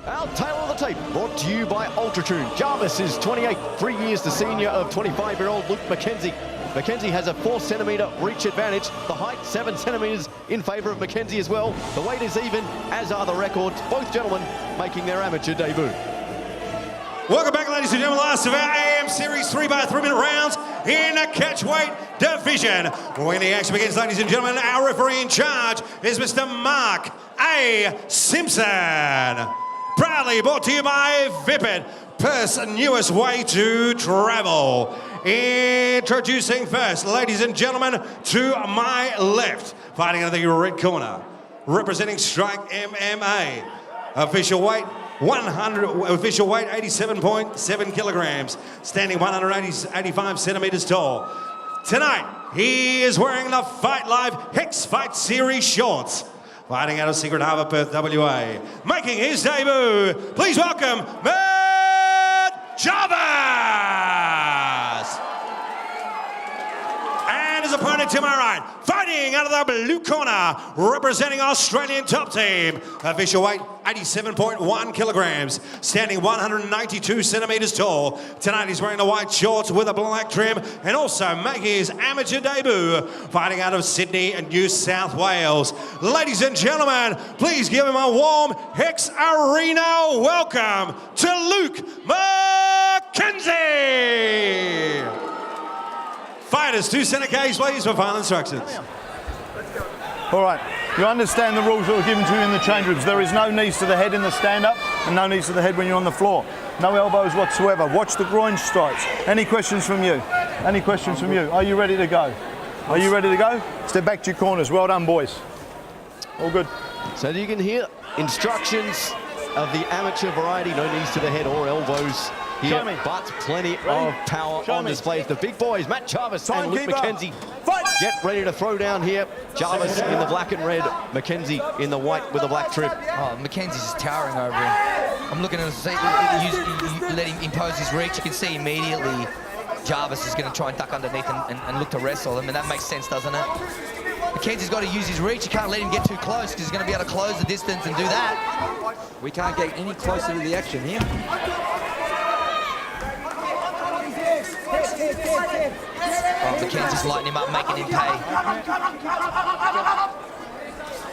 Our Tale of the Tape, brought to you by Ultratune. Jarvis is 28, 3 years the senior of 25-year-old Luke Mckenzie. Mckenzie has a 4-centimetre reach advantage. The height, 7 centimetres in favour of Mckenzie as well. The weight is even, as are the records. Both gentlemen making their amateur debut. Welcome back, ladies and gentlemen. Last of our AM Series 3x3-minute rounds in the catchweight division. When the action begins, ladies and gentlemen, our referee in charge is Mr. Mark A. Simpson. Proudly brought to you by Vipid, Perth's newest way to travel. Introducing first, ladies and gentlemen, to my left, fighting out of the red corner, representing Strike MMA, official weight 87.7 kilograms, standing 185 centimeters tall. Tonight, he is wearing the Fight Live Hex Fight Series shorts. Fighting out of Secret Harbour, Perth, WA. Making his debut, please welcome Matt Jarvis! And his opponent to my right, fighting out of the blue corner, representing Australian top team. Official weight, 87.1 kilograms, standing 192 centimeters tall. Tonight he's wearing the white shorts with a black trim and also making his amateur debut, fighting out of Sydney and New South Wales. Ladies and gentlemen, please give him a warm Hex Arena welcome to Luke Mckenzie. Fighters, 2 center cage, please, for final instructions. All right, you understand the rules that were given to you in the change rooms. There is no knees to the head in the stand-up and no knees to the head when you're on the floor. No elbows whatsoever. Watch the groin strikes. Any questions from you? Any questions from you? Are you ready to go? Are you ready to go? Step back to your corners. Well done, boys. All good. So you can hear instructions of the amateur variety. No knees to the head or elbows here, but plenty of power on display. The big boys, Matt Jarvis and Luke Mckenzie, get ready to throw down here. Jarvis in the black and red, Mckenzie in the white with a black trim. Oh, Mackenzie's just towering over him. I'm looking at him, let him impose his reach. You can see immediately Jarvis is going to try and duck underneath and look to wrestle him, and that makes sense, doesn't it? Mackenzie's got to use his reach. You can't let him get too close because he's going to be able to close the distance and do that. We can't get any closer to the action here. Oh, Mackenzie's lighting him up, making him pay.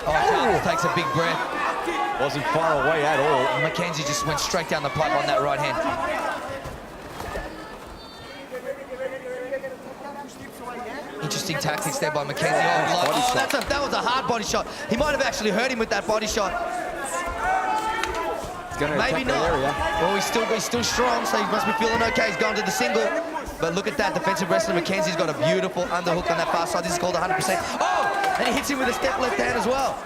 Oh, Jarvis takes a big breath. Wasn't far away at all. Mckenzie just went straight down the pipe on that right hand. Interesting tactics there by Mckenzie. Oh, that was a hard body shot. He might have actually hurt him with that body shot. Maybe not. Well, he's still strong, so he must be feeling okay. He's gone to the single. But look at that defensive wrestler. Mckenzie's got a beautiful underhook on that far side. This is called 100%. Oh! And he hits him with a step left hand as well.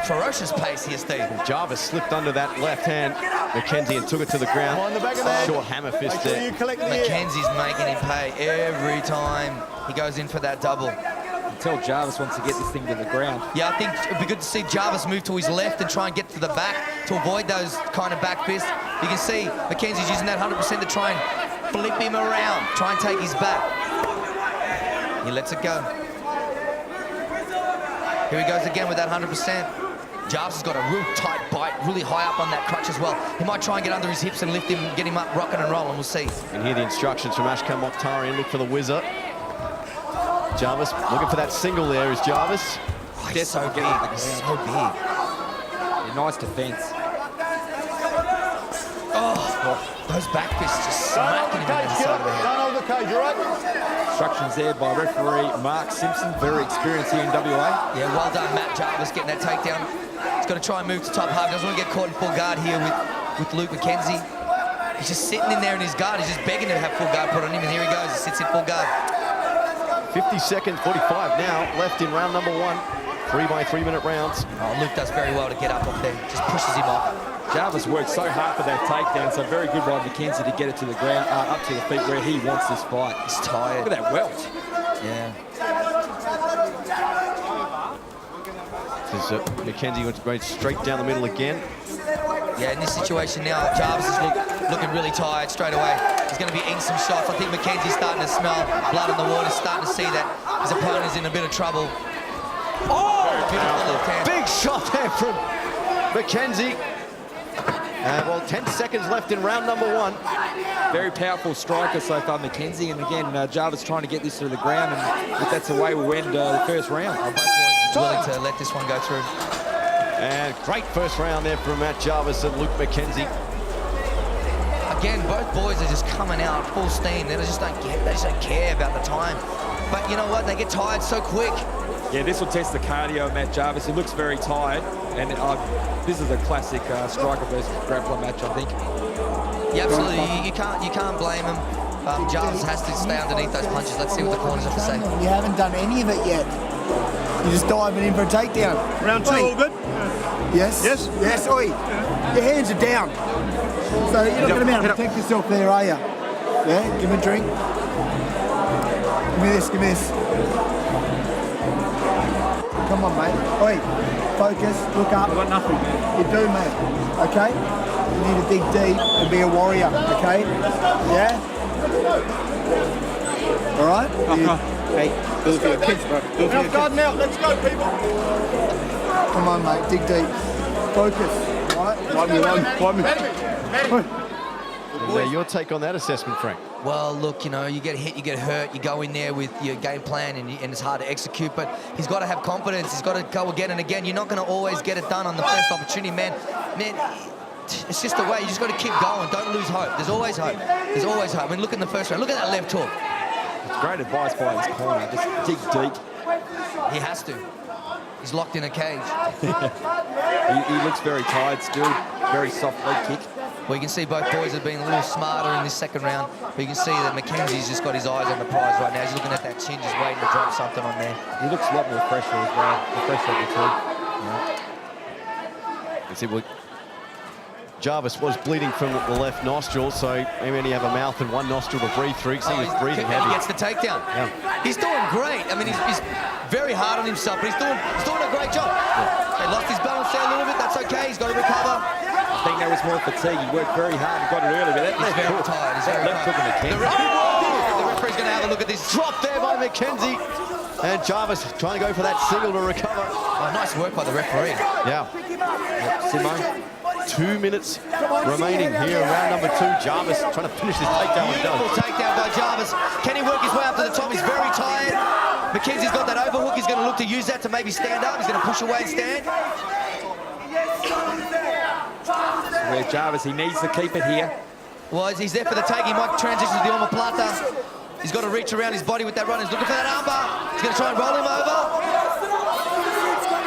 Ferocious pace here, Steve. Jarvis slipped under that left hand, Mckenzie, and took it to the ground. On the back of the head. Short hammer fist there. Mckenzie's making him pay every time he goes in for that double. Until Jarvis wants to get this thing to the ground. Yeah, I think it'd be good to see Jarvis move to his left and try and get to the back to avoid those kind of back fists. You can see Mckenzie's using that 100% to try and flip him around, try and take his back. He lets it go. Here he goes again with that 100%. Jarvis has got a real tight bite, really high up on that crutch as well. He might try and get under his hips and lift him, get him up, rocking and rolling. We'll see. You can hear the instructions from Ashkan Mokhtari and look for the whizzer. Jarvis looking for that single there is Jarvis. Oh, he's so big, so big. Yeah, nice defense. Oh, those back fists just smacking him in the side of the head. Don't hold the cage, all right? Instructions there by referee Mark Simpson, very experienced here in WA. Yeah, well done, Matt Jarvis, getting that takedown. He's got to try and move to top half. Doesn't want to get caught in full guard here with Luke Mckenzie. He's just sitting in there in his guard. He's just begging to have full guard put on him, and here he goes. He sits in full guard. 50 seconds, 45 now, left in round number 1. 3x3-minute rounds. Oh, Luke does very well to get up there. Just pushes him off. Jarvis worked so hard for that takedown, so very good by Mckenzie to get it to the ground, up to the feet where he wants this fight. He's tired. Look at that welt. Yeah. Mckenzie went straight down the middle again. Yeah, in this situation now, Jarvis is looking really tired straight away. He's going to be eating some shots. I think Mackenzie's starting to smell blood in the water, starting to see that his opponent's in a bit of trouble. Oh! Beautiful left hand. Big shot there from Mckenzie. Well, 10 seconds left in round number 1. Very powerful striker so far, Mckenzie. And again, Jarvis trying to get this to the ground. And if that's the way we'll end the first round. Both boys willing to let this one go through. And great first round there from Matt Jarvis and Luke Mckenzie. Again, both boys are just coming out full steam. They just don't care about the time. But you know what? They get tired so quick. Yeah, this will test the cardio of Matt Jarvis. He looks very tired. And this is a classic striker versus grappler match, I think. Yeah, absolutely. You can't blame him. Jarvis has to stay underneath those punches. Let's see what the corners have to say. You haven't done any of it yet. You're just diving in for a takedown. Round 2, all good? Yes? Yes? Yes, oi. Your hands are down. So you're not going to be able to protect yourself there, are you? Yeah? Give him a drink. Give me this, give me this. Come on, mate. Oi, focus, look up. I've got nothing, man. You do, mate. Okay? You need to dig deep and be a warrior, okay? Yeah? All right? Hey, do it for your kids, bro. Do it for your kids. Now, let's go, people. Come on, mate. Dig deep. Focus. All right? One minute. Your take on that assessment, Frank? Well, look, you know, you get hit, you get hurt, you go in there with your game plan and it's hard to execute, but he's got to have confidence. He's got to go again and again. You're not going to always get it done on the first opportunity, man. It's just the way. You just got to keep going. Don't lose hope. There's always hope. There's always hope. I mean, look in the first round. Look at that left hook. It's great advice by his corner. Just dig deep. He has to. He's locked in a cage. He looks very tired still. Very soft leg kick. Well, you can see both boys have been a little smarter in this second round, but you can see that Mckenzie's just got his eyes on the prize right now. He's looking at that chin, just waiting to drop something on there. He looks a lot more fresher as well. The fresher of the two. You see, well, Jarvis was bleeding from the left nostril, so maybe only have a mouth and one nostril to breathe through. So he's breathing heavy. He gets the takedown. Yeah. He's doing great. I mean, he's very hard on himself, but he's doing a great job. Yeah. He lost his balance there a little bit. That's okay. He's got to recover. I think that was more fatigue. He worked very hard and got it early, but that he's very tired. He's very tired. The referee's going to have a look at this. Drop there by Mckenzie. And Jarvis trying to go for that single to recover. Oh, nice work by the referee. Yeah. Simone, 2 minutes remaining here in round number 2. Jarvis trying to finish this takedown. Beautiful takedown by Jarvis. Can he work his way up to the top? He's very tired. Mckenzie's got that overhook. He's going to look to use that to maybe stand up. He's going to push away and stand. Where Jarvis, he needs to keep it here. Well, he's there for the take. He might transition to the omoplata. He's got to reach around his body with that run. He's looking for that armbar. He's going to try and roll him over.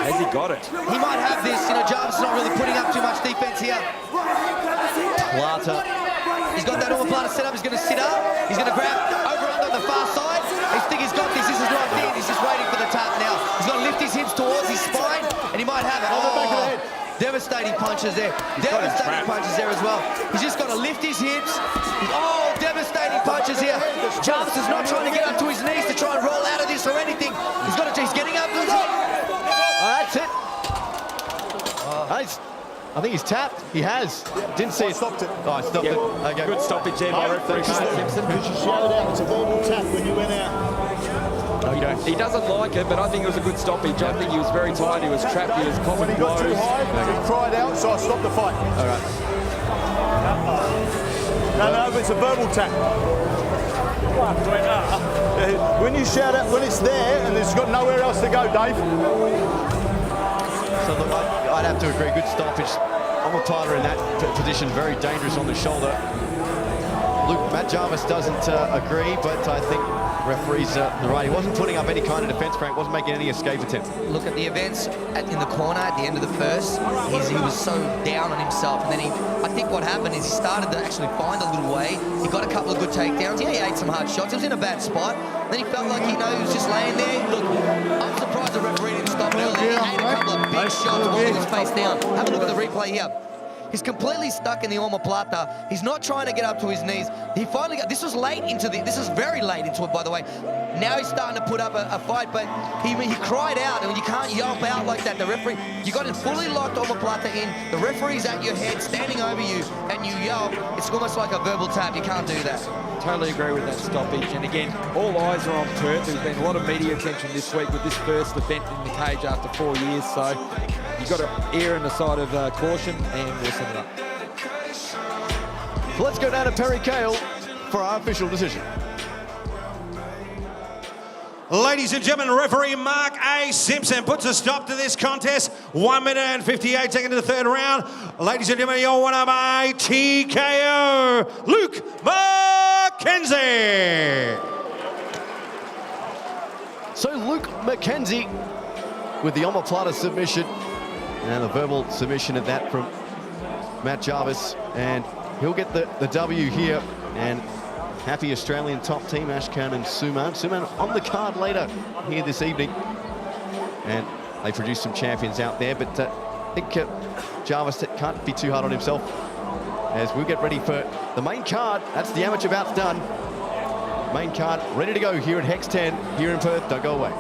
Has he got it? He might have this. You know, Jarvis is not really putting up too much defense here. Plata. He's got that omoplata set up. He's going to sit up. He's going to grab over under on the far side. I think he's got this. This is locked in. He's just waiting for the tap now. He's going to lift his hips towards his spine, and he might have it. Oh, devastating punches there. Devastating punches there as well. He's just got to lift his hips. Oh, devastating punches here. Jarvis is not trying to get up to his knees to try and roll out of this or anything. He's getting up to his knees. Oh, that's it. I think he's tapped. He has. Didn't see it. Stopped it. Oh, I stopped it. Okay. Good stoppage there by referee Simpson. Because you shouted out, it's a verbal tap when you went out. He doesn't like it, but I think it was a good stoppage. I think he was very tired. He was trapped. He was coughing When he got too high, he cried out, so I stopped the fight. All right. No, but it's a verbal tap. When you shout out, when it's there and there's got nowhere else to go, Dave. So look, I'd have to agree. Good stoppage. Omoplata in that position, very dangerous on the shoulder. Matt Jarvis doesn't agree, but I think referee's right. He wasn't putting up any kind of defense, Frank. Wasn't making any escape attempts. Look at the events in the corner at the end of the first. He was so down on himself, and then I think what happened is he started to actually find a little way. He got a couple of good takedowns. Yeah, he ate some hard shots. He was in a bad spot. Then he felt like he was just laying there. Look, I'm surprised the referee didn't stop early. He ate a couple of big shots while he was face down. Have a look at the replay here. He's completely stuck in the omoplata. He's not trying to get up to his knees. He finally got, this was very late into it, by the way. Now he's starting to put up a fight, but he cried out, and you can't yelp out like that. The referee, you got a fully locked omoplata in, the referee's at your head, standing over you, and you yell. It's almost like a verbal tap. You can't do that. Totally agree with that stoppage. And again, all eyes are on Perth. There's been a lot of media attention this week with this first event in the cage after 4 years. So you've got to err on the side of caution, and we'll set it up. Let's go down to Perry Cale for our official decision. Ladies and gentlemen, referee Mark A. Simpson puts a stop to this contest. 1 minute and 58 seconds to the third round. Ladies and gentlemen, your winner by TKO, Luke Mckenzie. So Luke Mckenzie with the omoplata submission and a verbal submission of that from Matt Jarvis, and he'll get the W here. And happy Australian top team, Ashkan and Suman. Suman on the card later here this evening. And they produced some champions out there, but I think Jarvis can't be too hard on himself as we'll get ready for the main card. That's the amateur bouts done. Main card ready to go here at Hex 10 here in Perth. Don't go away.